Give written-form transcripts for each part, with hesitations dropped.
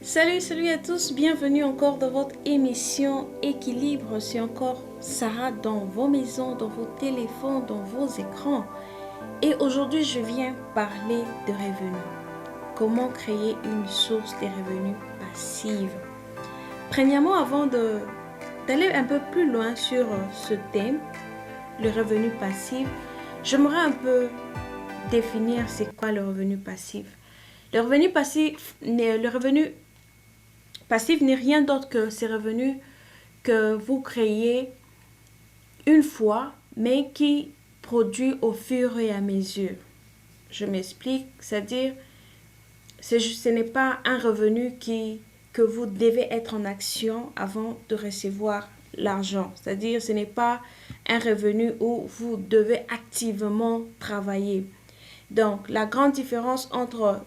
Salut à tous, bienvenue encore dans votre émission Équilibre. C'est encore Sarah dans vos maisons, dans vos téléphones, dans vos écrans. Et aujourd'hui, je viens parler de revenus. Comment créer une source de revenus passive. Premièrement, avant d'aller un peu plus loin sur ce thème, le revenu passif, j'aimerais un peu définir c'est quoi le revenu passif. Le revenu passif n'est rien d'autre que ces revenus que vous créez une fois, mais qui produit au fur et à mesure. Je m'explique, c'est-à-dire, ce n'est pas un revenu que vous devez être en action avant de recevoir l'argent. C'est-à-dire, ce n'est pas un revenu où vous devez activement travailler. Donc, la grande différence entre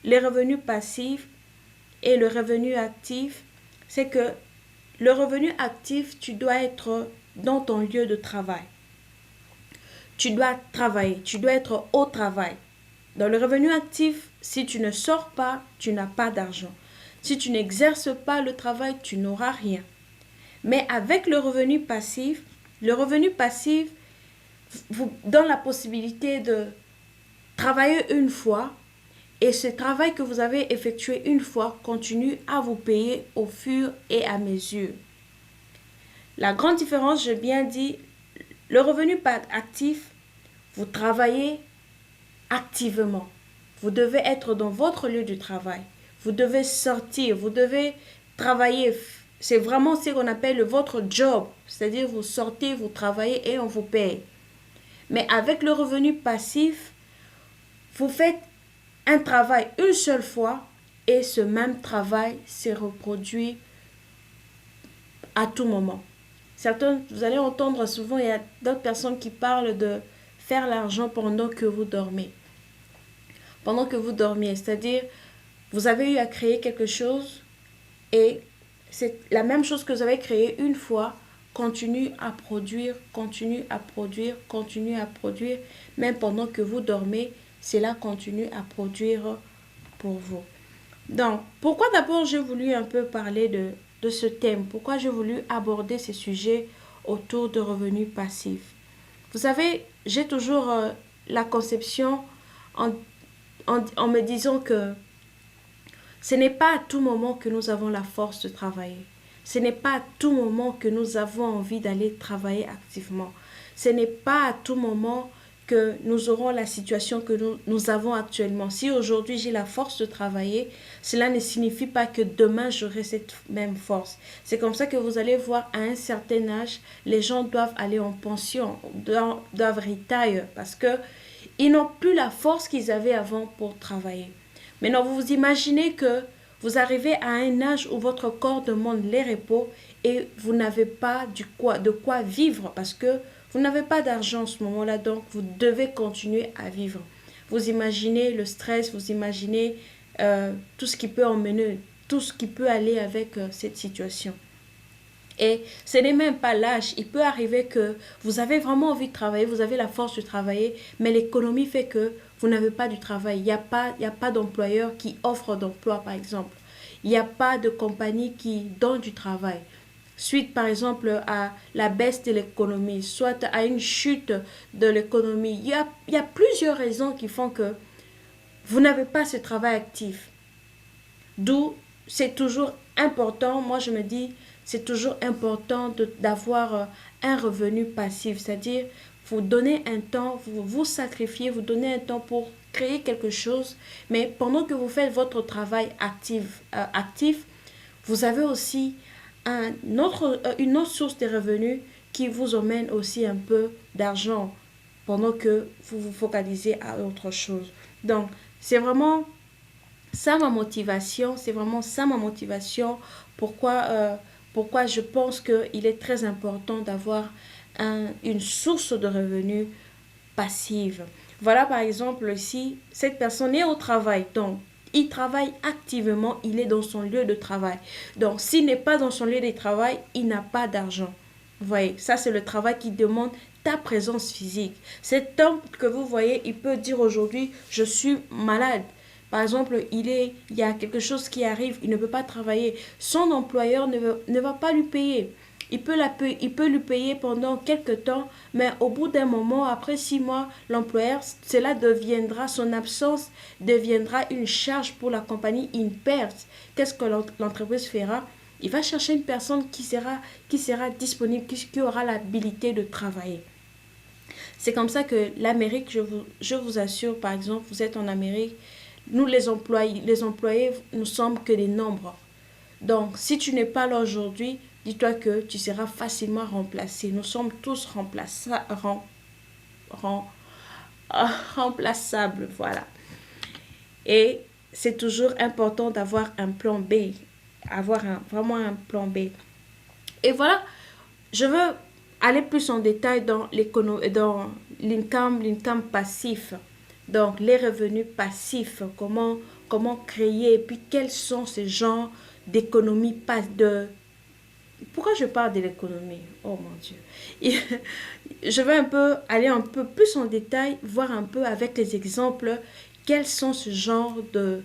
les revenus passifs et le revenu actif, c'est que le revenu actif, tu dois être dans ton lieu de travail. Tu dois travailler, tu dois être au travail. Dans le revenu actif, si tu ne sors pas, tu n'as pas d'argent. Si tu n'exerces pas le travail, tu n'auras rien. Mais avec le revenu passif vous donne la possibilité de travailler une fois. Et ce travail que vous avez effectué une fois continue à vous payer au fur et à mesure. La grande différence, j'ai bien dit, le revenu actif, vous travaillez activement. Vous devez être dans votre lieu de travail. Vous devez sortir, vous devez travailler. C'est vraiment ce qu'on appelle votre job. C'est-à-dire vous sortez, vous travaillez et on vous paye. Mais avec le revenu passif, vous faites un travail une seule fois et ce même travail se reproduit à tout moment. Certains, vous allez entendre souvent, il y a d'autres personnes qui parlent de faire l'argent pendant que vous dormez. Pendant que vous dormiez, c'est-à-dire vous avez eu à créer quelque chose et c'est la même chose que vous avez créé une fois continue à produire, continue à produire, continue à produire, même pendant que vous dormez, cela continue à produire pour vous. Donc, pourquoi d'abord j'ai voulu un peu parler de ce thème? Pourquoi j'ai voulu aborder ces sujets autour de revenus passifs? Vous savez, j'ai toujours la conception en, en me disant que ce n'est pas à tout moment que nous avons la force de travailler. Ce n'est pas à tout moment que nous avons envie d'aller travailler activement. Ce n'est pas à tout moment que nous aurons la situation que nous avons actuellement. Si aujourd'hui j'ai la force de travailler, cela ne signifie pas que demain j'aurai cette même force. C'est comme ça que vous allez voir à un certain âge, les gens doivent aller en pension, doivent retire parce que ils n'ont plus la force qu'ils avaient avant pour travailler. Maintenant, vous vous imaginez que vous arrivez à un âge où votre corps demande les repos et vous n'avez pas de quoi vivre parce que vous n'avez pas d'argent en ce moment-là, donc vous devez continuer à vivre. Vous imaginez le stress, vous imaginez tout ce qui peut emmener, tout ce qui peut aller avec cette situation. Et ce n'est même pas l'âge. Il peut arriver que vous avez vraiment envie de travailler, vous avez la force de travailler, mais l'économie fait que vous n'avez pas du travail. Il y a pas d'employeur qui offre d'emploi, par exemple. Il n'y a pas de compagnie qui donne du travail. Suite, par exemple, à la baisse de l'économie, soit à une chute de l'économie. Il y a plusieurs raisons qui font que vous n'avez pas ce travail actif. D'où c'est toujours important, moi je me dis, c'est toujours important d'avoir un revenu passif, c'est-à-dire vous donnez un temps, vous vous sacrifiez, vous donnez un temps pour créer quelque chose, mais pendant que vous faites votre travail actif, vous avez aussi une autre source de revenus qui vous emmène aussi un peu d'argent pendant que vous vous focalisez à autre chose. Donc, c'est vraiment ça ma motivation, c'est vraiment ça ma motivation. Pourquoi je pense qu'il est très important d'avoir une source de revenus passive. Voilà par exemple ici, cette personne est au travail, donc il travaille activement, il est dans son lieu de travail. Donc s'il n'est pas dans son lieu de travail, il n'a pas d'argent. Vous voyez, ça c'est le travail qui demande ta présence physique. Cet homme que vous voyez, il peut dire aujourd'hui, je suis malade. Par exemple, il y a quelque chose qui arrive, il ne peut pas travailler. Son employeur ne va pas lui payer. Il peut lui payer pendant quelques temps, mais au bout d'un moment, après 6 mois, l'employeur, son absence deviendra une charge pour la compagnie, une perte. Qu'est-ce que l'entreprise fera? Il va chercher une personne qui sera disponible, qui aura l'habilité de travailler. C'est comme ça que l'Amérique, je vous assure, par exemple, vous êtes en Amérique, nous les employés, nous sommes que des nombres. Donc, si tu n'es pas là aujourd'hui, dis-toi que tu seras facilement remplacé. Nous sommes tous rem- remplaçables, voilà. Et c'est toujours important d'avoir un plan B, vraiment un plan B. Et voilà, je veux aller plus en détail dans l'income passif. Donc, les revenus passifs, comment créer, et puis quels sont ces genres d'économie, pas de... Pourquoi je parle de l'économie? Oh mon Dieu. Je vais aller un peu plus en détail, voir un peu avec les exemples quels sont ce genre de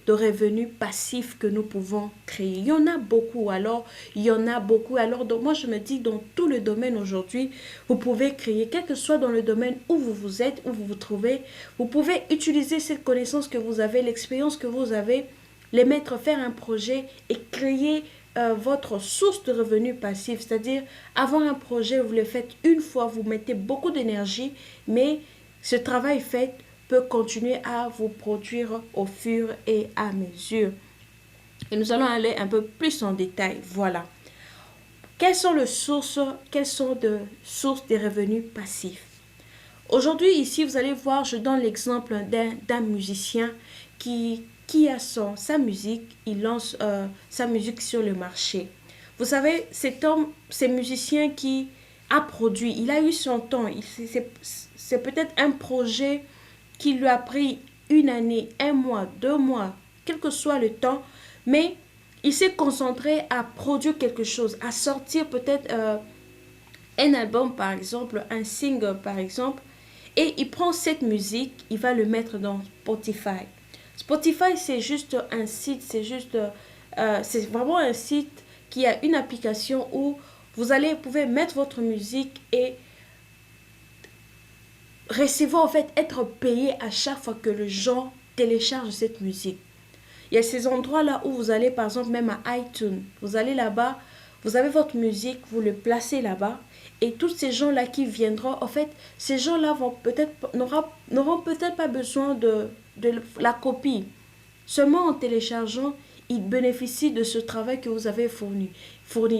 revenus passifs que nous pouvons créer. Il y en a beaucoup, alors, il y en a beaucoup. Alors, donc, moi, je me dis, dans tout le domaine aujourd'hui, vous pouvez créer, quel que soit dans le domaine où vous êtes, où vous vous trouvez, vous pouvez utiliser cette connaissance que vous avez, l'expérience que vous avez, les mettre, faire un projet et créer votre source de revenus passifs, c'est-à-dire avoir un projet, vous le faites une fois, vous mettez beaucoup d'énergie, mais ce travail fait peut continuer à vous produire au fur et à mesure. Et nous allons aller un peu plus en détail. Voilà. Quelles sont de sources des revenus passifs? Aujourd'hui, ici, vous allez voir, je donne l'exemple d'un musicien qui a sa musique, il lance sa musique sur le marché. Vous savez, cet homme, c'est musicien qui a produit, il a eu son temps. C'est peut-être un projet qui lui a pris une année, 1 mois, 2 mois, quel que soit le temps, mais il s'est concentré à produire quelque chose, à sortir peut-être un album par exemple, un single par exemple, et il prend cette musique, il va le mettre dans Spotify. Spotify, c'est juste un site, c'est vraiment un site qui a une application où vous pouvez mettre votre musique et recevoir, en fait, être payé à chaque fois que les gens téléchargent cette musique. Il y a ces endroits-là où vous allez, par exemple, même à iTunes, vous allez là-bas, vous avez votre musique, vous le placez là-bas, et tous ces gens-là qui viendront, en fait, ces gens-là n'auront peut-être pas besoin de la copie. Seulement en téléchargeant, ils bénéficient de ce travail que vous avez fourni.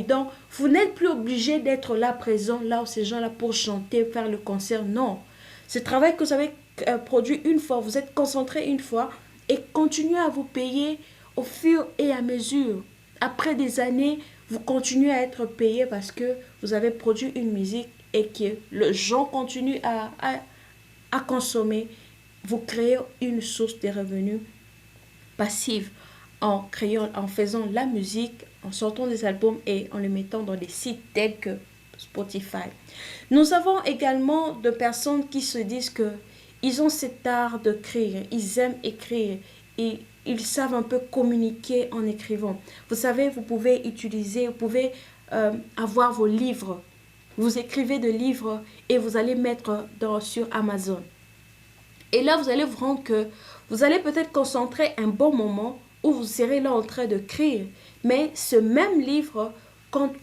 Donc, vous n'êtes plus obligé d'être là présent, là où ces gens-là pour chanter, faire le concert. Non. Ce travail que vous avez produit une fois, vous êtes concentré une fois et continuez à vous payer au fur et à mesure. Après des années, vous continuez à être payé parce que vous avez produit une musique et que les gens continuent à consommer. Vous créez une source de revenus passive en faisant la musique, en sortant des albums et en les mettant dans des sites tels que Spotify. Nous avons également de personnes qui se disent que ils ont cet art d'écrire, ils aiment écrire et ils savent un peu communiquer en écrivant. Vous savez, vous pouvez avoir vos livres. Vous écrivez des livres et vous allez mettre sur Amazon. Et là, vous allez vous rendre que vous allez peut-être concentrer un bon moment où vous serez là en train de d'écrire. Mais ce même livre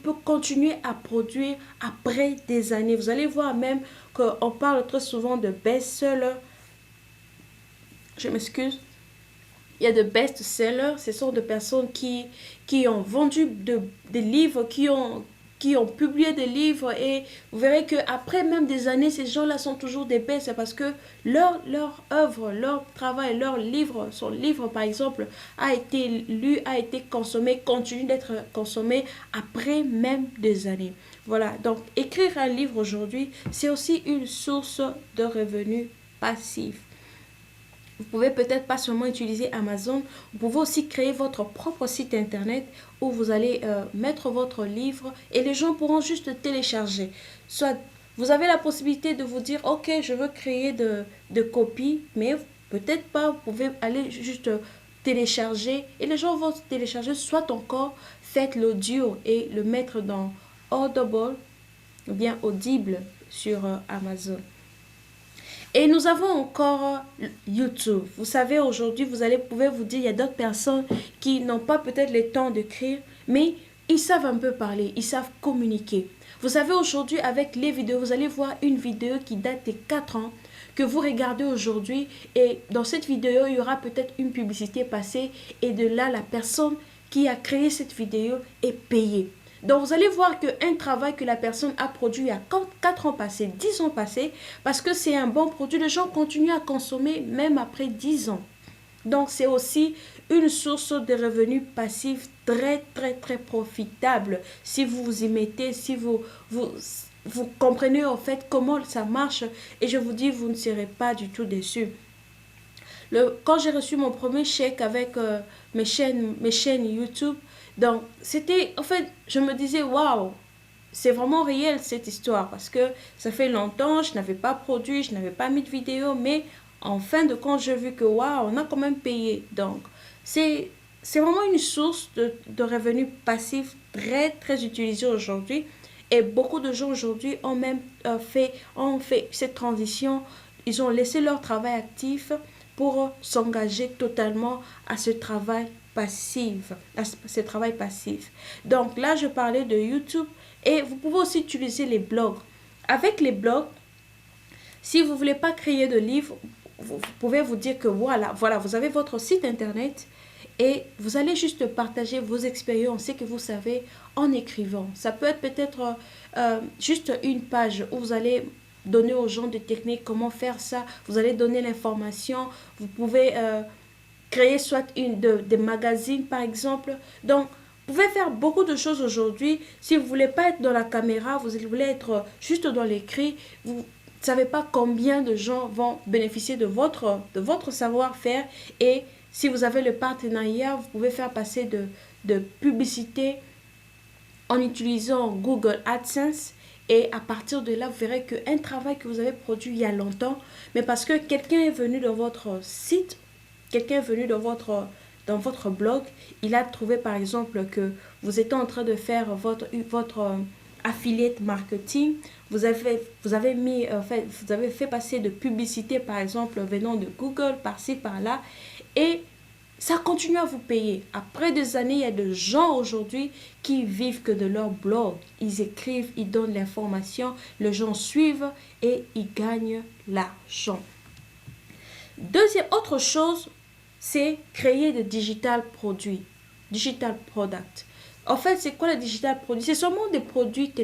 peut continuer à produire après des années. Vous allez voir même qu'on parle très souvent de best-sellers. Je m'excuse. Il y a de best-sellers. Ce sont des personnes qui ont vendu des livres, qui ont publié des livres et vous verrez qu'après même des années, ces gens-là sont toujours des best. C'est parce que leur œuvre, leur travail, leur livre, son livre par exemple, a été lu, a été consommé, continue d'être consommé après même des années. Voilà, donc écrire un livre aujourd'hui, c'est aussi une source de revenus passifs. Vous pouvez peut-être pas seulement utiliser Amazon, vous pouvez aussi créer votre propre site internet où vous allez mettre votre livre et les gens pourront juste télécharger. Soit vous avez la possibilité de vous dire, ok, je veux créer de copies, mais Peut-être pas, vous pouvez aller juste télécharger et les gens vont télécharger, soit encore faites l'audio et le mettre dans Audible ou bien Audible sur Amazon. Et nous avons encore YouTube. Vous savez, aujourd'hui, pouvez vous dire, il y a d'autres personnes qui n'ont pas peut-être le temps d'écrire, mais ils savent un peu parler, ils savent communiquer. Vous savez, aujourd'hui, avec les vidéos, vous allez voir une vidéo qui date de 4 ans, que vous regardez aujourd'hui. Et dans cette vidéo, il y aura peut-être une publicité passée. Et de là, la personne qui a créé cette vidéo est payée. Donc, vous allez voir qu'un travail que la personne a produit il y a 4 ans passés, 10 ans passés, parce que c'est un bon produit, les gens continuent à consommer même après 10 ans. Donc, c'est aussi une source de revenus passifs très, très, très profitable. Si vous vous y mettez, si vous comprenez en fait comment ça marche, et je vous dis, vous ne serez pas du tout déçus. Quand j'ai reçu mon premier chèque avec mes chaînes YouTube, donc c'était, en fait, je me disais, waouh, c'est vraiment réel cette histoire parce que ça fait longtemps, je n'avais pas produit, je n'avais pas mis de vidéo, mais en fin de compte, j'ai vu que waouh, on a quand même payé. Donc, c'est, c'est vraiment une source de revenus passifs très, très utilisée aujourd'hui. Et beaucoup de gens aujourd'hui ont fait cette transition. Ils ont laissé leur travail actif pour s'engager totalement à ce travail passif, Donc là, je parlais de YouTube et vous pouvez aussi utiliser les blogs. Avec les blogs, si vous ne voulez pas créer de livres, vous pouvez vous dire que voilà, vous avez votre site internet et vous allez juste partager vos expériences, ce que vous savez en écrivant. Ça peut être peut-être juste une page où vous allez donner aux gens des techniques, comment faire ça. Vous allez donner l'information. Vous pouvez créer soit des magazines par exemple. Donc, vous pouvez faire beaucoup de choses aujourd'hui. Si vous ne voulez pas être dans la caméra, vous voulez être juste dans l'écrit, vous ne savez pas combien de gens vont bénéficier de votre savoir-faire. Et si vous avez le partenariat, vous pouvez faire passer de publicité en utilisant Google AdSense. Et à partir de là, vous verrez qu'un travail que vous avez produit il y a longtemps, mais parce que quelqu'un est venu dans votre site, quelqu'un est venu dans votre blog, il a trouvé par exemple que vous étiez en train de faire votre affiliate marketing, vous avez mis, vous avez fait passer de publicité par exemple venant de Google, par-ci, par-là, et ça continue à vous payer. Après des années, il y a des gens aujourd'hui qui vivent que de leur blog. Ils écrivent, ils donnent l'information, les gens suivent et ils gagnent l'argent. Autre chose, c'est créer des digital produits, digital product. En fait, c'est quoi le digital produit? C'est seulement des produits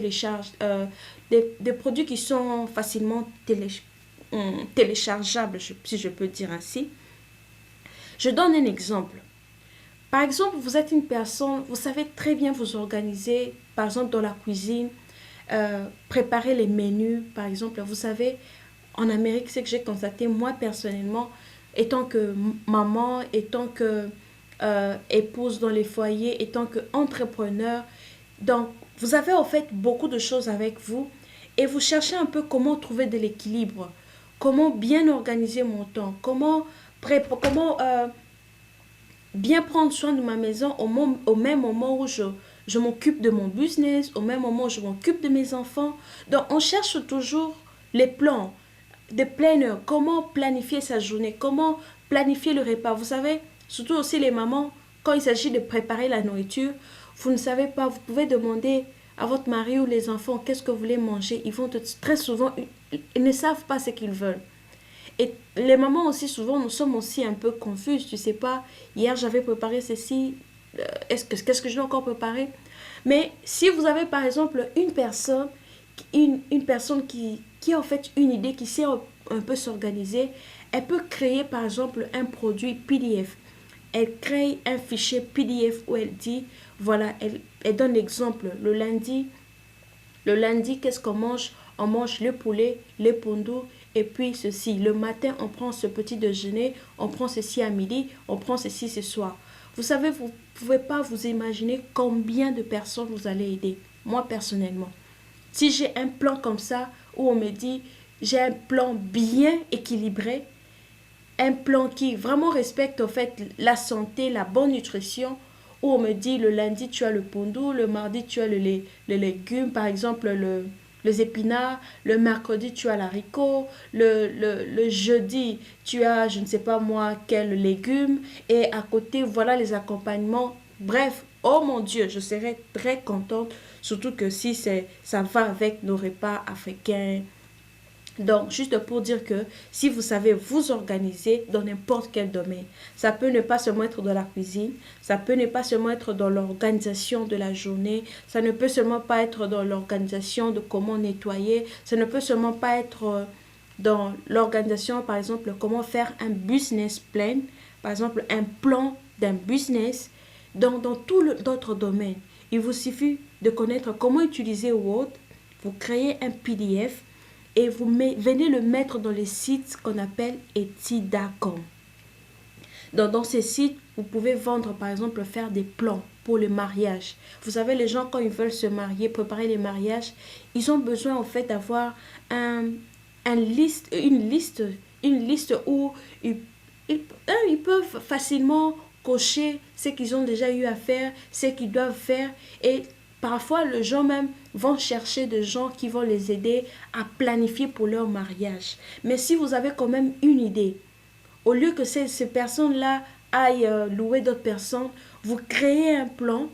des produits qui sont facilement téléchargeables, si je peux dire ainsi. Je donne un exemple. Par exemple, vous êtes une personne, vous savez très bien vous organiser, par exemple dans la cuisine, préparer les menus, par exemple. Vous savez, en Amérique, c'est que j'ai constaté, moi personnellement, étant que maman, étant que épouse dans les foyers, étant que entrepreneur, donc vous avez en fait beaucoup de choses avec vous et vous cherchez un peu comment trouver de l'équilibre, comment bien organiser mon temps, comment bien prendre soin de ma maison au même moment où je m'occupe de mon business, au même moment où je m'occupe de mes enfants. Donc, on cherche toujours les plans, des planners, comment planifier sa journée, comment planifier le repas. Vous savez, surtout aussi les mamans, quand il s'agit de préparer la nourriture, vous ne savez pas, vous pouvez demander à votre mari ou les enfants qu'est-ce que vous voulez manger. Très souvent, ils ne savent pas ce qu'ils veulent. Et les mamans aussi, souvent, nous sommes aussi un peu confuses. Tu sais pas, hier j'avais préparé ceci, qu'est-ce que je dois encore préparer? Mais si vous avez par exemple une personne qui a en fait une idée, qui sait un peu s'organiser, elle peut créer par exemple un produit PDF. Elle crée un fichier PDF où elle dit, voilà, elle donne l'exemple. Le lundi, qu'est-ce qu'on mange? On mange le poulet, les pondous et puis ceci. Le matin, on prend ce petit déjeuner, on prend ceci à midi, on prend ceci ce soir. Vous savez, vous ne pouvez pas vous imaginer combien de personnes vous allez aider. Moi, personnellement, si j'ai un plan comme ça, où on me dit, j'ai un plan bien équilibré, un plan qui vraiment respecte en fait la santé, la bonne nutrition, où on me dit le lundi tu as le pondou, le mardi tu as le légume, par exemple les épinards, le mercredi tu as l'haricot, le jeudi tu as je ne sais pas moi quel légume, et à côté voilà les accompagnements. Bref, oh mon Dieu, je serais très contente, surtout que si ça va avec nos repas africains. Donc, juste pour dire que si vous savez vous organiser dans n'importe quel domaine, ça peut ne pas seulement être dans la cuisine, ça peut ne pas seulement être dans l'organisation de la journée, ça ne peut seulement pas être dans l'organisation de comment nettoyer, ça ne peut seulement pas être dans l'organisation, par exemple, comment faire un business plan, par exemple, un plan d'un business, dans tout d'autres domaines. Il vous suffit de connaître comment utiliser Word, vous créez un PDF, et vous venez le mettre dans les sites qu'on appelle Etsy.com. Dans ces sites, vous pouvez vendre, par exemple, faire des plans pour le mariage. Vous savez, les gens, quand ils veulent se marier, préparer les mariages, ils ont besoin, en fait, d'avoir une liste où ils peuvent facilement cocher ce qu'ils ont déjà eu à faire, ce qu'ils doivent faire. Et parfois, les gens même vont chercher des gens qui vont les aider à planifier pour leur mariage. Mais si vous avez quand même une idée, au lieu que ces personnes-là aillent louer d'autres personnes, vous créez un plan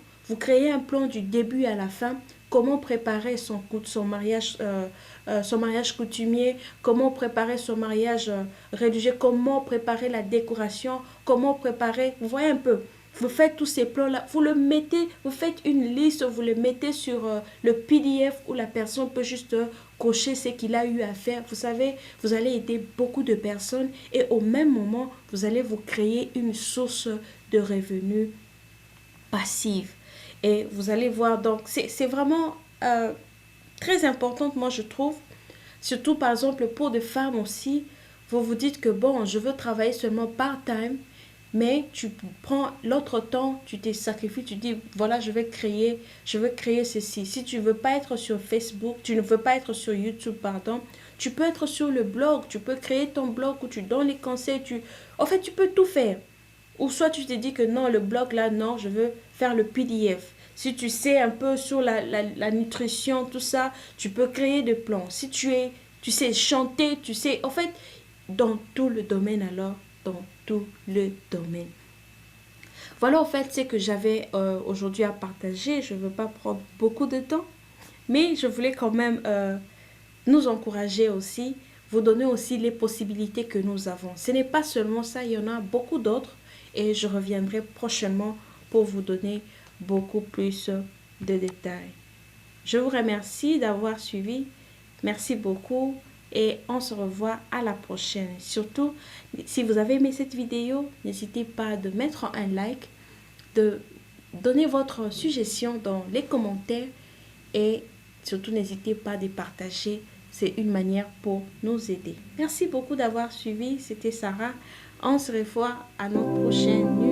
du début à la fin, comment préparer son mariage coutumier, comment préparer son mariage religieux, comment préparer la décoration, comment préparer, vous voyez un peu. Vous faites tous ces plans-là, vous le mettez, vous faites une liste, vous le mettez sur le PDF où la personne peut juste cocher ce qu'il a eu à faire. Vous savez, vous allez aider beaucoup de personnes et au même moment, vous allez vous créer une source de revenus passive. Et vous allez voir, donc c'est vraiment très important, moi je trouve, surtout par exemple pour des femmes aussi, vous vous dites que bon, je veux travailler seulement part-time, mais tu prends l'autre temps, tu te sacrifies, tu dis voilà, je veux créer ceci. Si tu veux pas être sur Facebook, tu ne veux pas être sur YouTube, pardon, tu peux être sur le blog, tu peux créer ton blog où tu donnes les conseils, en fait, tu peux tout faire. Ou soit tu te dis que non, le blog là, non, je veux faire le PDF. Si tu sais un peu sur la nutrition, tout ça, tu peux créer des plans. Si tu sais chanter, tu sais, en fait, dans tout le domaine alors, dans tout le domaine. Voilà en fait ce que j'avais aujourd'hui à partager. Je ne veux pas prendre beaucoup de temps, mais je voulais quand même nous encourager aussi, vous donner aussi les possibilités que nous avons. Ce n'est pas seulement ça, il y en a beaucoup d'autres et je reviendrai prochainement pour vous donner beaucoup plus de détails. Je vous remercie d'avoir suivi. Merci beaucoup et on se revoit à la prochaine. Surtout, si vous avez aimé cette vidéo, n'hésitez pas de mettre un like, de donner votre suggestion dans les commentaires et surtout n'hésitez pas de partager. C'est une manière pour nous aider. Merci beaucoup d'avoir suivi. C'était Sarah. On se revoit à notre prochaine